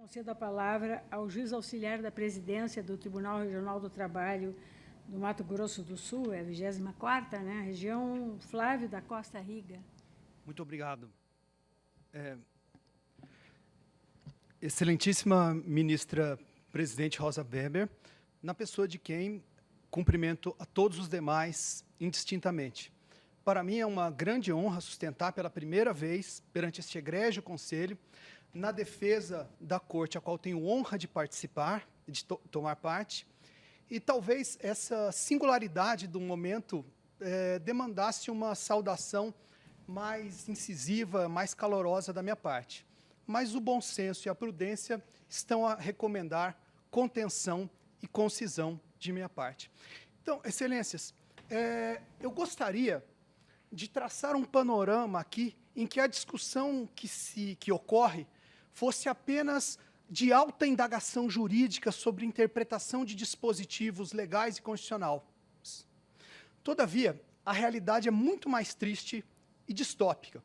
Concedo a palavra ao juiz auxiliar da presidência do Tribunal Regional do Trabalho do Mato Grosso do Sul, é a 24ª, né? Região Flávio da Costa Riga. Muito obrigado. Excelentíssima ministra presidente Rosa Weber, na pessoa de quem cumprimento a todos os demais indistintamente. Para mim é uma grande honra sustentar pela primeira vez, perante este egrégio conselho, na defesa da Corte, a qual tenho honra de participar, de tomar parte, e talvez essa singularidade do momento demandasse uma saudação mais incisiva, mais calorosa da minha parte. Mas o bom senso e a prudência estão a recomendar contenção e concisão de minha parte. Então, excelências, eu gostaria de traçar um panorama aqui em que a discussão que ocorre fosse apenas de alta indagação jurídica sobre interpretação de dispositivos legais e constitucionais. Todavia, a realidade é muito mais triste e distópica.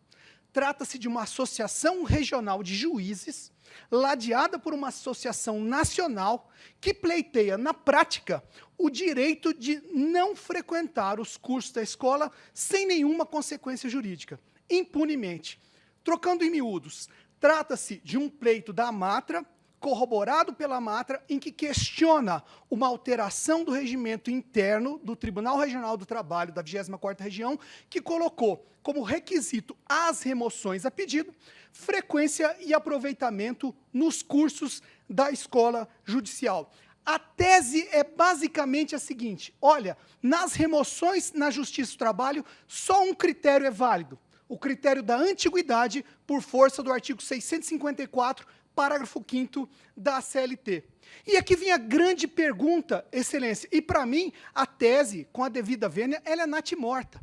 Trata-se de uma associação regional de juízes, ladeada por uma associação nacional, que pleiteia, na prática, o direito de não frequentar os cursos da escola sem nenhuma consequência jurídica, impunemente. Trocando em miúdos, trata-se de um pleito da AMATRA, corroborado pela AMATRA, em que questiona uma alteração do regimento interno do Tribunal Regional do Trabalho da 24ª Região, que colocou como requisito às remoções a pedido, frequência e aproveitamento nos cursos da escola judicial. A tese é basicamente a seguinte: olha, nas remoções na Justiça do Trabalho, só um critério é válido, o critério da antiguidade, por força do artigo 654, parágrafo 5º da CLT. E aqui vem a grande pergunta, excelência, e para mim, a tese, com a devida vênia, ela é natimorta.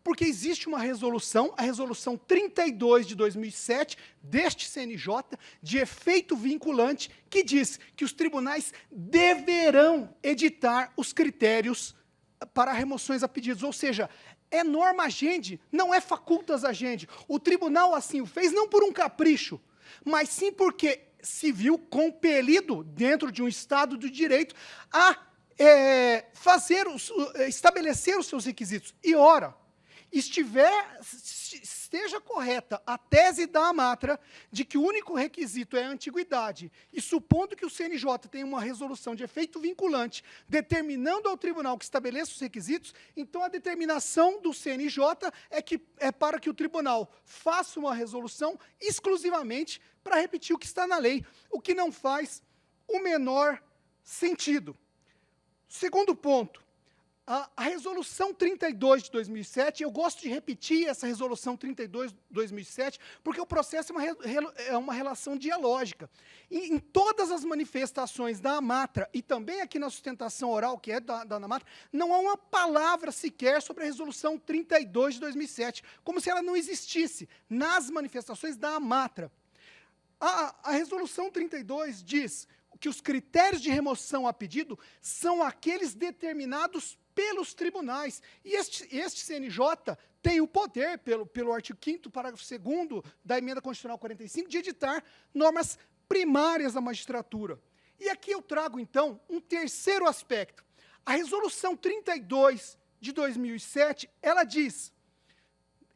Porque existe uma resolução, a resolução 32 de 2007, deste CNJ, de efeito vinculante, que diz que os tribunais deverão editar os critérios para remoções a pedidos, ou seja, é norma agendi, não é facultas agendi. O tribunal assim o fez não por um capricho, mas sim porque se viu compelido, dentro de um Estado do Direito, a estabelecer os seus requisitos. E, ora, esteja correta a tese da AMATRA de que o único requisito é a antiguidade, e supondo que o CNJ tenha uma resolução de efeito vinculante determinando ao tribunal que estabeleça os requisitos, então a determinação do CNJ é para que o tribunal faça uma resolução exclusivamente para repetir o que está na lei, o que não faz o menor sentido. Segundo ponto, a resolução 32 de 2007, eu gosto de repetir essa resolução 32 de 2007, porque o processo é uma relação dialógica. E em todas as manifestações da AMATRA, e também aqui na sustentação oral, que é da AMATRA, não há uma palavra sequer sobre a resolução 32 de 2007, como se ela não existisse nas manifestações da AMATRA. A resolução 32 diz que os critérios de remoção a pedido são aqueles determinados pelos tribunais. E este CNJ tem o poder, pelo artigo 5º, parágrafo 2º da Emenda Constitucional 45, de editar normas primárias da magistratura. E aqui eu trago, então, um terceiro aspecto. A Resolução 32 de 2007, ela diz: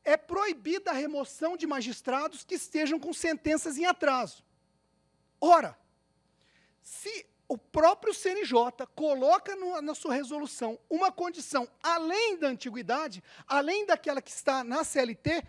é proibida a remoção de magistrados que estejam com sentenças em atraso. Ora, se o próprio CNJ coloca na sua resolução uma condição além da antiguidade, além daquela que está na CLT,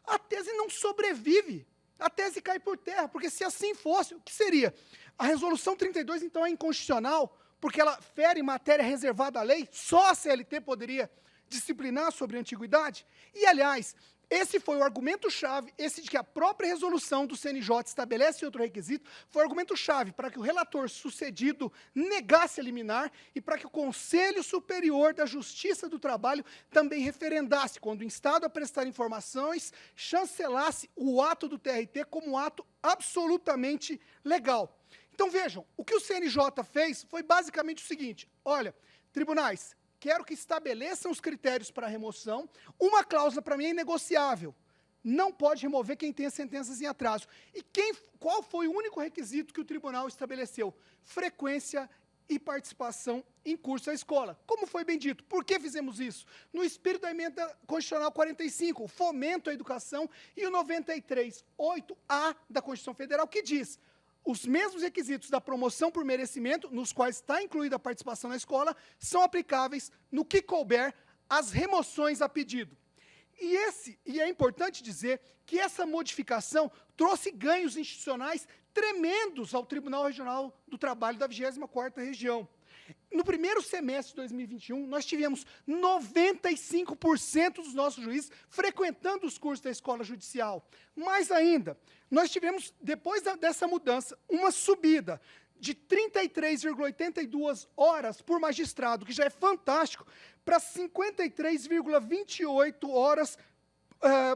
a tese não sobrevive, a tese cai por terra, porque se assim fosse, o que seria? A resolução 32, então, é inconstitucional, porque ela fere matéria reservada à lei, só a CLT poderia disciplinar sobre a antiguidade? E, aliás, esse foi o argumento-chave, esse de que a própria resolução do CNJ estabelece outro requisito, foi o argumento-chave para que o relator sucedido negasse a liminar e para que o Conselho Superior da Justiça do Trabalho também referendasse, quando instado a prestar informações, chancelasse o ato do TRT como ato absolutamente legal. Então, vejam, o que o CNJ fez foi basicamente o seguinte: olha, tribunais, quero que estabeleçam os critérios para a remoção. Uma cláusula para mim é inegociável. não pode remover quem tenha sentenças em atraso. E qual foi o único requisito que o tribunal estabeleceu? Frequência e participação em curso da escola. Como foi bem dito, por que fizemos isso? No espírito da emenda constitucional 45, o fomento à educação, e o 93.8A da Constituição Federal, que diz: os mesmos requisitos da promoção por merecimento, nos quais está incluída a participação na escola, são aplicáveis no que couber às remoções a pedido. E é importante dizer que essa modificação trouxe ganhos institucionais tremendos ao Tribunal Regional do Trabalho da 24ª Região. No primeiro semestre de 2021, nós tivemos 95% dos nossos juízes frequentando os cursos da escola judicial. Mais ainda, nós tivemos, depois dessa mudança, uma subida de 33,82 horas por magistrado, que já é fantástico, para 53,28 horas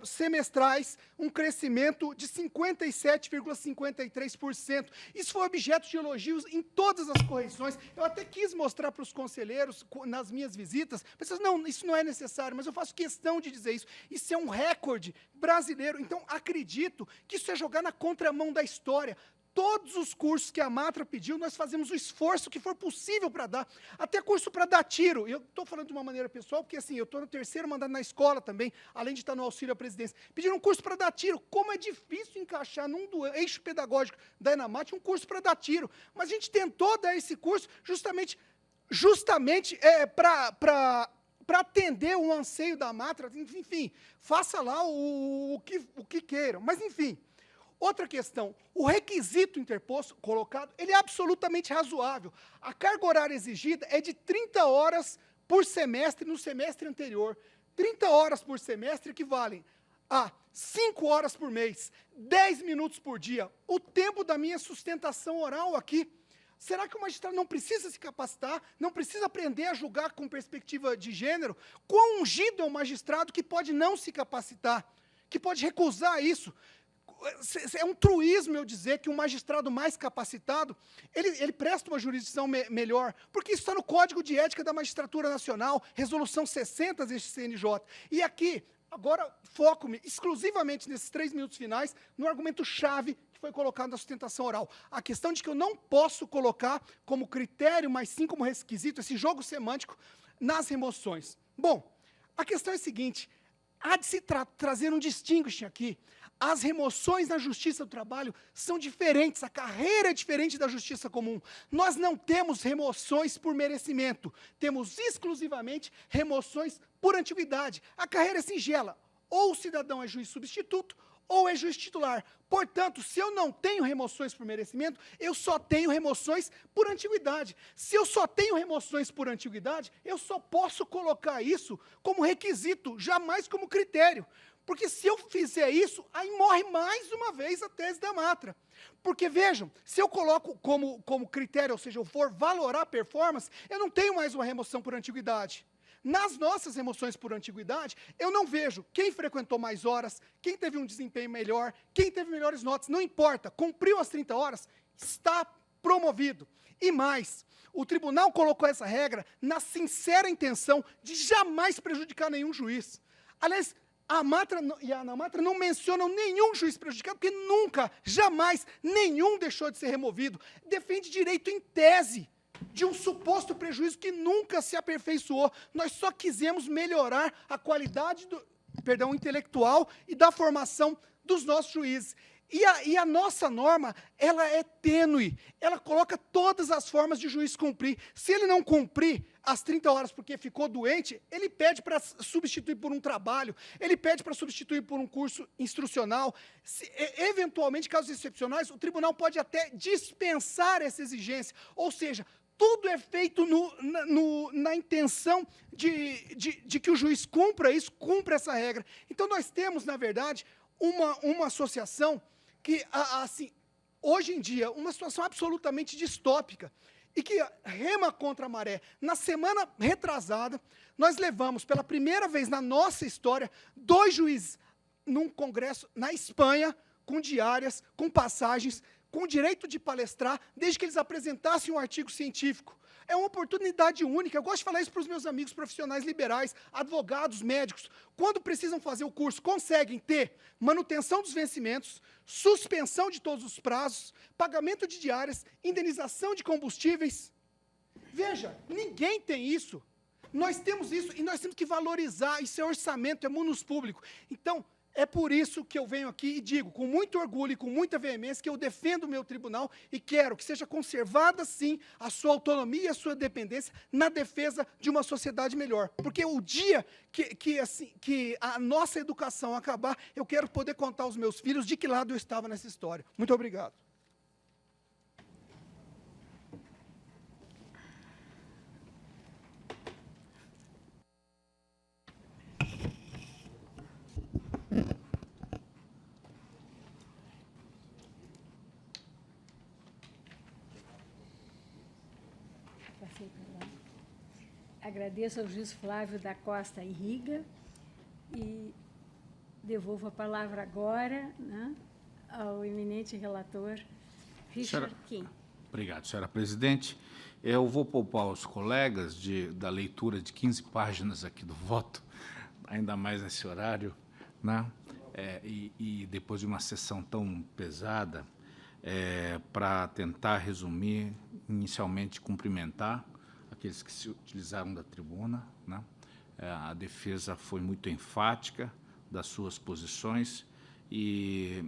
semestrais, um crescimento de 57,53%. Isso foi objeto de elogios em todas as correições. Eu até quis mostrar para os conselheiros nas minhas visitas, pensando, não, isso não é necessário, mas eu faço questão de dizer isso. Isso é um recorde brasileiro. Então, acredito que isso é jogar na contramão da história. Todos os cursos que a Matra pediu, nós fazemos o esforço que for possível para dar. Até curso para dar tiro. Eu estou falando de uma maneira pessoal, porque assim, eu estou no 3º mandato na escola também, além de estar no auxílio à presidência. Pediram um curso para dar tiro. Como é difícil encaixar num eixo pedagógico da ENAMAT um curso para dar tiro. Mas a gente tentou dar esse curso justamente para atender o anseio da Matra. Enfim, faça lá o que queiram. Mas, enfim. Outra questão, o requisito interposto, colocado, ele é absolutamente razoável. A carga horária exigida é de 30 horas por semestre no semestre anterior. 30 horas por semestre equivalem a 5 horas por mês, 10 minutos por dia, o tempo da minha sustentação oral aqui. Será que o magistrado não precisa se capacitar, não precisa aprender a julgar com perspectiva de gênero? Quão ungido é um magistrado que pode não se capacitar, que pode recusar isso? É um truísmo eu dizer que um magistrado mais capacitado, ele presta uma jurisdição melhor, porque isso está no Código de Ética da Magistratura Nacional, Resolução 60 deste CNJ. E aqui, agora, foco-me exclusivamente nesses 3 minutos finais, no argumento-chave que foi colocado na sustentação oral. A questão de que eu não posso colocar como critério, mas sim como requisito, esse jogo semântico nas remoções. Bom, a questão é a seguinte, há de se trazer um distinguishing aqui. As remoções na Justiça do Trabalho são diferentes, a carreira é diferente da Justiça Comum. Nós não temos remoções por merecimento, temos exclusivamente remoções por antiguidade. A carreira é singela, ou o cidadão é juiz substituto, ou é juiz titular. Portanto, se eu não tenho remoções por merecimento, eu só tenho remoções por antiguidade. Se eu só tenho remoções por antiguidade, eu só posso colocar isso como requisito, jamais como critério. Porque se eu fizer isso, aí morre mais uma vez a tese da Matra. Porque, vejam, se eu coloco como critério, ou seja, eu for valorar a performance, eu não tenho mais uma remoção por antiguidade. Nas nossas remoções por antiguidade, eu não vejo quem frequentou mais horas, quem teve um desempenho melhor, quem teve melhores notas, não importa, cumpriu as 30 horas, está promovido. E mais, o tribunal colocou essa regra na sincera intenção de jamais prejudicar nenhum juiz. Aliás, a Matra e a ANAMATRA não mencionam nenhum juiz prejudicado, porque nunca, jamais, nenhum deixou de ser removido. Defende direito em tese de um suposto prejuízo que nunca se aperfeiçoou. Nós só quisemos melhorar a qualidade intelectual e da formação dos nossos juízes. E a nossa norma, ela é tênue, ela coloca todas as formas de juiz cumprir. Se ele não cumprir as 30 horas porque ficou doente, ele pede para substituir por um trabalho, ele pede para substituir por um curso instrucional. Eventualmente, casos excepcionais, o tribunal pode até dispensar essa exigência, ou seja, tudo é feito na intenção de que o juiz cumpra isso, cumpra essa regra. Então, nós temos, na verdade, uma associação que, assim, hoje em dia, uma situação absolutamente distópica e que rema contra a maré. Na semana retrasada, nós levamos, pela primeira vez na nossa história, 2 juízes num congresso na Espanha, com diárias, com passagens, com o direito de palestrar, desde que eles apresentassem um artigo científico. É uma oportunidade única. Eu gosto de falar isso para os meus amigos profissionais liberais, advogados, médicos. Quando precisam fazer o curso, conseguem ter manutenção dos vencimentos, suspensão de todos os prazos, pagamento de diárias, indenização de combustíveis. Veja, ninguém tem isso. Nós temos isso e nós temos que valorizar. Isso é orçamento, é munus público. Então, é por isso que eu venho aqui e digo, com muito orgulho e com muita veemência, que eu defendo o meu tribunal e quero que seja conservada, sim, a sua autonomia e a sua dependência na defesa de uma sociedade melhor. Porque o dia que a nossa educação acabar, eu quero poder contar aos meus filhos de que lado eu estava nessa história. Muito obrigado. Agradeço ao juiz Flávio da Costa Irriga e devolvo a palavra agora, né, ao eminente relator Richard Kim. Obrigado, senhora presidente. Eu vou poupar aos colegas da leitura de 15 páginas aqui do voto, ainda mais nesse horário, né? E depois de uma sessão tão pesada, para tentar resumir, inicialmente cumprimentar aqueles que se utilizaram da tribuna, né? A defesa foi muito enfática das suas posições e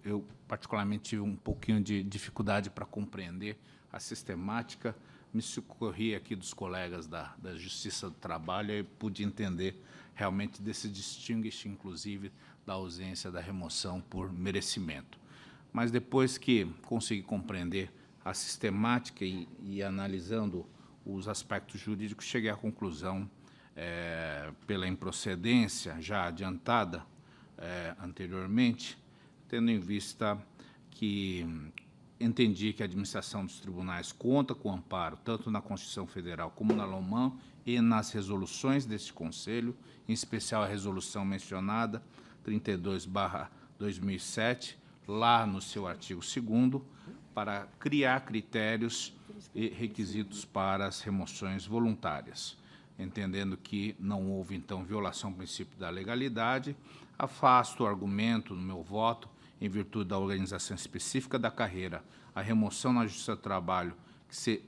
eu particularmente tive um pouquinho de dificuldade para compreender a sistemática. Me socorri aqui dos colegas da Justiça do Trabalho e pude entender realmente desse distinguish, inclusive, da ausência da remoção por merecimento. Mas depois que consegui compreender a sistemática e analisando os aspectos jurídicos, cheguei à conclusão, pela improcedência já adiantada anteriormente, tendo em vista que entendi que a administração dos tribunais conta com amparo tanto na Constituição Federal como na LOMAN e nas resoluções deste Conselho, em especial a resolução mencionada, 32/2007, lá no seu artigo 2º, para criar critérios e requisitos para as remoções voluntárias. Entendendo que não houve, então, violação do princípio da legalidade, afasto o argumento no meu voto, em virtude da organização específica da carreira, a remoção na Justiça do Trabalho,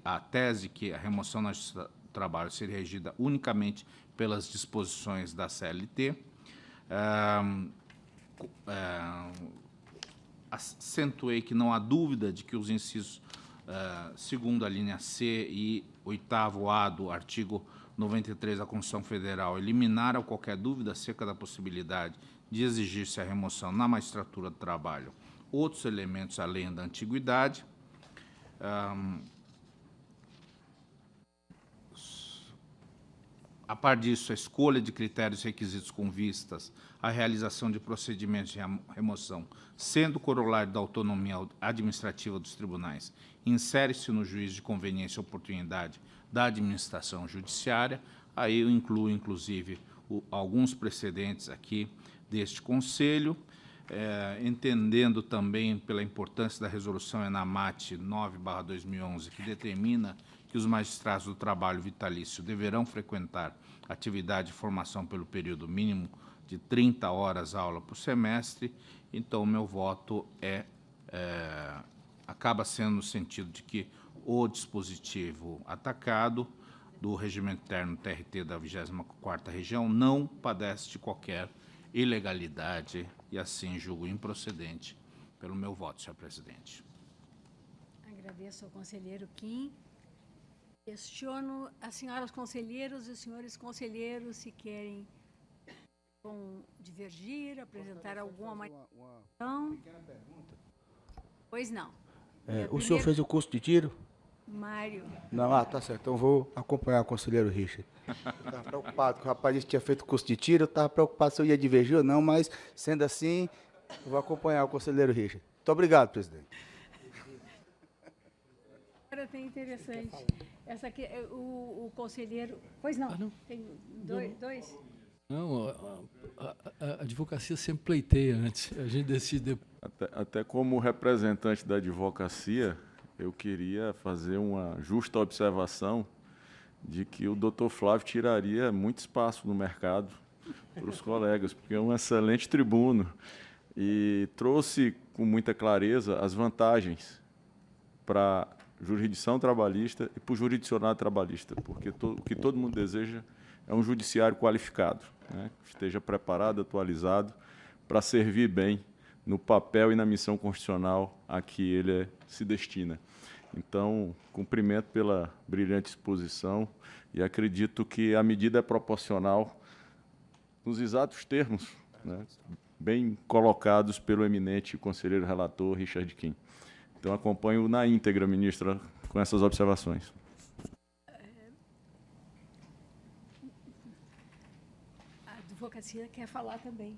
a tese que a remoção na Justiça do Trabalho seria regida unicamente pelas disposições da CLT, acentuei que não há dúvida de que os incisos segundo a linha C e 8º-A do artigo 93 da Constituição Federal eliminaram qualquer dúvida acerca da possibilidade de exigir-se a remoção na magistratura do trabalho outros elementos além da antiguidade. A par disso, a escolha de critérios e requisitos com vistas à realização de procedimentos de remoção, sendo corolário da autonomia administrativa dos tribunais, insere-se no juízo de conveniência e oportunidade da administração judiciária. Aí eu incluo, inclusive, alguns precedentes aqui deste Conselho, entendendo também pela importância da resolução ENAMAT 9/2011, que determina que os magistrados do trabalho vitalício deverão frequentar atividade de formação pelo período mínimo de 30 horas aula por semestre. Então, o meu voto acaba sendo no sentido de que o dispositivo atacado do regimento interno TRT da 24ª Região não padece de qualquer ilegalidade e, assim, julgo improcedente pelo meu voto, senhor presidente. Agradeço ao conselheiro Kim. Questiono as senhoras conselheiras e os senhores conselheiros se querem divergir, apresentar alguma manifestação. Pequena pergunta. Pois não. O senhor fez o curso de tiro? Mário. Não, tá certo. Então vou acompanhar o conselheiro Richard. Eu estava preocupado, que o rapaz disse que tinha feito curso de tiro, eu estava preocupado se eu ia divergir ou não, mas, sendo assim, eu vou acompanhar o conselheiro Richard. Muito obrigado, presidente. Agora tem interessante. Essa aqui, o conselheiro... Pois não, tem dois. Não, a advocacia sempre pleiteia antes, a gente decide depois. Até como representante da advocacia, eu queria fazer uma justa observação de que o doutor Flávio tiraria muito espaço no mercado para os colegas, porque é um excelente tribuno e trouxe com muita clareza as vantagens para a jurisdição trabalhista e para o jurisdicionado trabalhista, porque o que todo mundo deseja é um judiciário qualificado, né, que esteja preparado, atualizado, para servir bem no papel e na missão constitucional a que ele se destina. Então, cumprimento pela brilhante exposição e acredito que a medida é proporcional nos exatos termos, né, bem colocados pelo eminente conselheiro relator Richard Kim. Então, acompanho na íntegra, ministra, com essas observações. A advocacia quer falar também.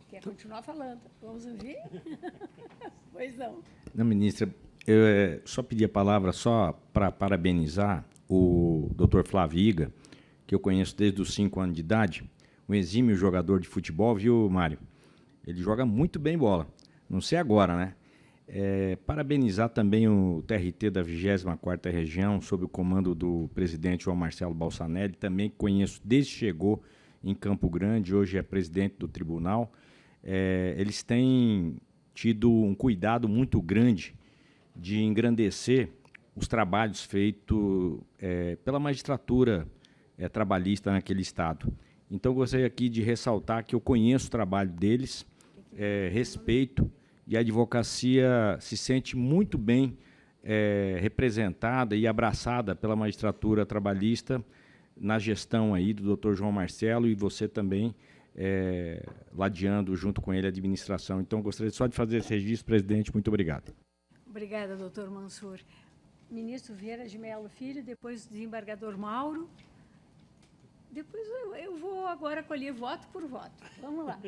Quer continuar falando. Vamos ouvir? Pois não. Não, ministra, eu só pedi a palavra só para parabenizar o Dr. Flávio Iga, que eu conheço desde os 5 anos de idade, um exímio jogador de futebol, viu, Mário? Ele joga muito bem bola. Não sei agora, né? Parabenizar também o TRT da 24ª Região, sob o comando do presidente João Marcelo Balsanelli, também conheço desde que chegou em Campo Grande, hoje é presidente do tribunal. Eles têm tido um cuidado muito grande de engrandecer os trabalhos feitos pela magistratura trabalhista naquele estado. Então, gostaria aqui de ressaltar que eu conheço o trabalho deles, respeito, e a advocacia se sente muito bem representada e abraçada pela magistratura trabalhista na gestão aí do Dr. João Marcelo e você também ladeando junto com ele a administração. Então, gostaria só de fazer esse registro, presidente. Muito obrigado. Obrigada, doutor Mansur. Ministro Vieira de Mello Filho, depois o desembargador Mauro. Depois eu vou agora colher voto por voto. Vamos lá.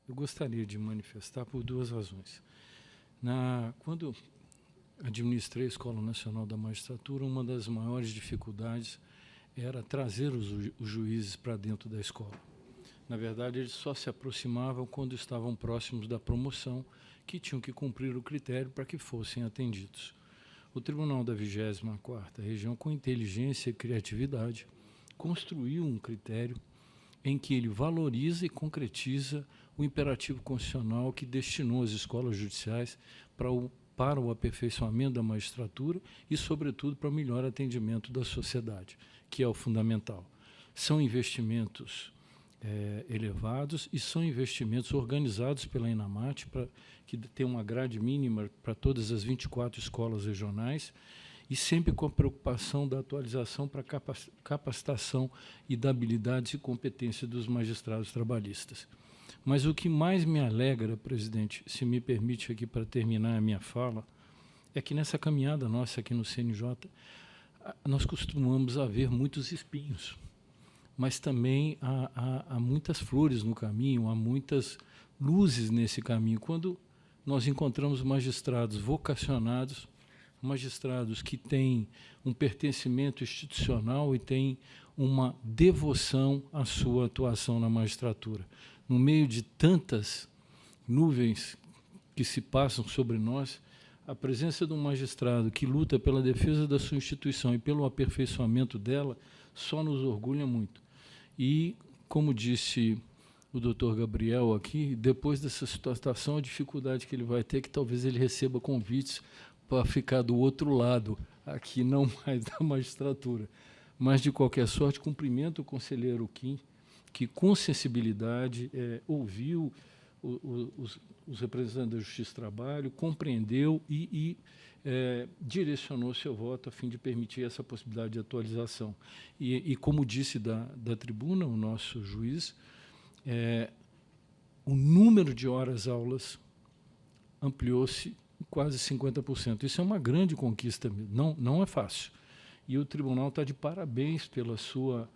Eu gostaria de manifestar por 2 razões. Quando administrei a Escola Nacional da Magistratura, uma das maiores dificuldades era trazer os juízes para dentro da escola. Na verdade, eles só se aproximavam quando estavam próximos da promoção, que tinham que cumprir o critério para que fossem atendidos. O Tribunal da 24ª Região, com inteligência e criatividade, construiu um critério em que ele valoriza e concretiza o imperativo constitucional que destinou as escolas judiciais para o aperfeiçoamento da magistratura e, sobretudo, para o melhor atendimento da sociedade, que é o fundamental. São investimentos elevados e são investimentos organizados pela INAMAT, que tem uma grade mínima para todas as 24 escolas regionais, e sempre com a preocupação da atualização para capacitação e da habilidades e competência dos magistrados trabalhistas. Mas o que mais me alegra, presidente, se me permite aqui para terminar a minha fala, é que nessa caminhada nossa aqui no CNJ, nós costumamos haver muitos espinhos, mas também há muitas flores no caminho, há muitas luzes nesse caminho. Quando nós encontramos magistrados vocacionados, magistrados que têm um pertencimento institucional e têm uma devoção à sua atuação na magistratura. No meio de tantas nuvens que se passam sobre nós, a presença de um magistrado que luta pela defesa da sua instituição e pelo aperfeiçoamento dela só nos orgulha muito. E, como disse o doutor Gabriel aqui, depois dessa situação, a dificuldade que ele vai ter é que talvez ele receba convites para ficar do outro lado, aqui não mais da magistratura. Mas, de qualquer sorte, cumprimento o conselheiro Kim, que com sensibilidade ouviu os representantes da Justiça do Trabalho, compreendeu e direcionou seu voto a fim de permitir essa possibilidade de atualização. E como disse da tribuna, o nosso juiz, o número de horas-aulas ampliou-se em quase 50%. Isso é uma grande conquista, não é fácil. E o tribunal está de parabéns pela sua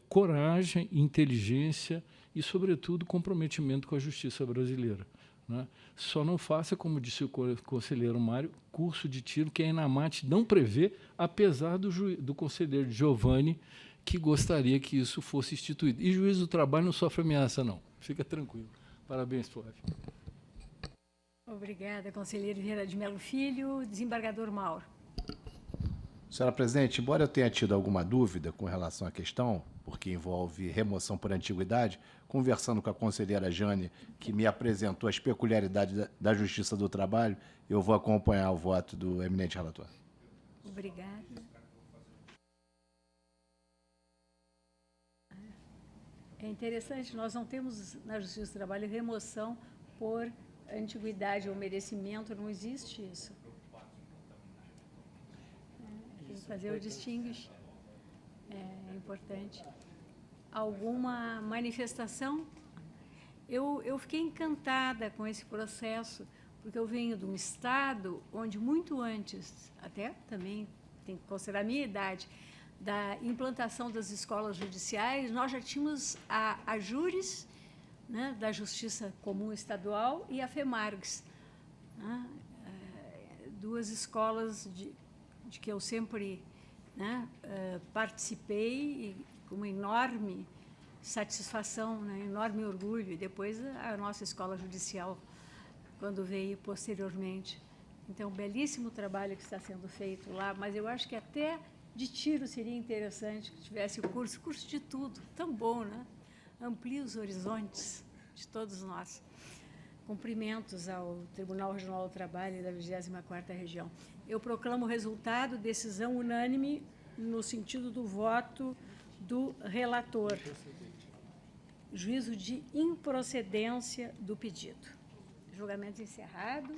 coragem, inteligência e, sobretudo, comprometimento com a justiça brasileira, né? Só não faça, como disse o conselheiro Mário, curso de tiro que a INAMAT não prevê, apesar do conselheiro Giovanni, que gostaria que isso fosse instituído. E juiz do trabalho não sofre ameaça, não. Fica tranquilo. Parabéns, Flávio. Obrigada, conselheiro Vieira de Melo Filho. Desembargador Mauro. Senhora presidente, embora eu tenha tido alguma dúvida com relação à questão, porque envolve remoção por antiguidade, conversando com a conselheira Jane, que me apresentou as peculiaridades da Justiça do Trabalho, eu vou acompanhar o voto do eminente relator. Obrigada. É interessante, nós não temos na Justiça do Trabalho remoção por antiguidade ou merecimento, não existe isso. Tem que fazer o distinguish, é importante. Alguma manifestação? Eu fiquei encantada com esse processo, porque eu venho de um estado onde muito antes, até também tem que considerar a minha idade, da implantação das escolas judiciais, nós já tínhamos a Júris, né, da Justiça Comum Estadual, e a FEMARGS, né, duas escolas de que eu sempre, né, participei e com uma enorme satisfação, né, enorme orgulho, e depois a nossa escola judicial, quando veio posteriormente. Então, belíssimo trabalho que está sendo feito lá, mas eu acho que até de tiro seria interessante que tivesse o curso de tudo, tão bom, né? Amplia os horizontes de todos nós. Cumprimentos ao Tribunal Regional do Trabalho da 24ª Região. Eu proclamo o resultado, decisão unânime, no sentido do voto do relator. Juízo de improcedência do pedido. Julgamento encerrado.